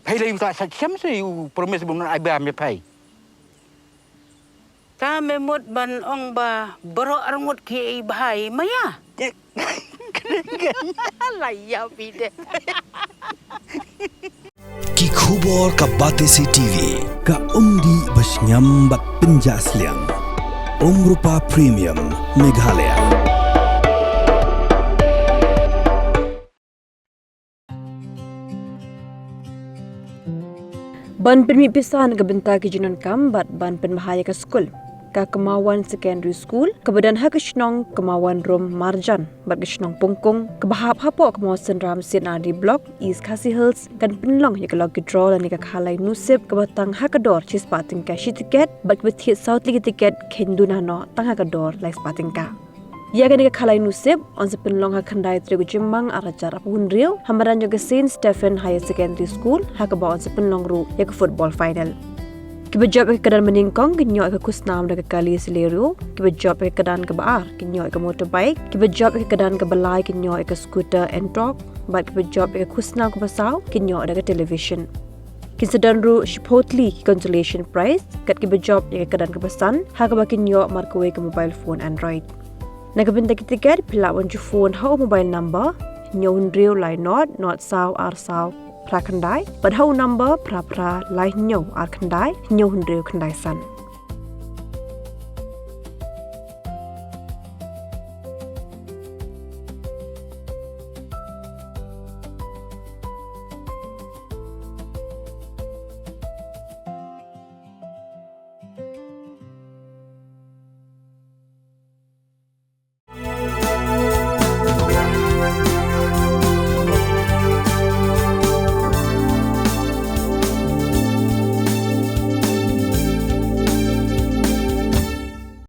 Pai le ta sa chem se promise bung ai ba me pai. Ta memot ban ong ba bro arngut ki bahai maya. Laya pide. Ki khubor ka Batesi TV ka umdi bas nyambat penjaslian. Rupa Premium Meghalaya. Ban Pynmih Pisa ke bentar ke jinon kambat ban Pynmih ke skul. Ka Kmawan Secondary School, kebadan ha kesnong Kmawan Rom Marjan, bat kesnong Pungkung, kebahap hapo Kmawasan Ram Sinadi Block, East Khasi Hills, kan penlong ya kelog draw dan ka khalai nusib kebatang hakador cis pating ka shi tiket, bat kebethit South League tiket kenduna no tang hakador lai pating ka. Ya kan ka khalai nusib on se penlong ha khandai trigu jemang arajar apun rio, hamaran juga Saint Stephen Higher Secondary School, ha ka on se penlong ru ya ke football final. Kibajab ke kedan meningkong kinyo ke kusnam de kali seleru, kibajab ke kedan ke baar kinyo ke motorbike, kibajab ke kedan ke balai kinyo ke scooter and truck, bat kibajab ke kusnam ke pasau kinyo de television. Kinsedan ru shipotli consolation prize kat kibajab ke kedan ke pesan ha ke kinyo markaway ke mobile phone Android. Nagabinta kitiket pilawan ju phone ha mobile number nyon real line not saw ar saw pra kandai, but how number pra lai nyo ar kandai, nyo hundreo kandai san.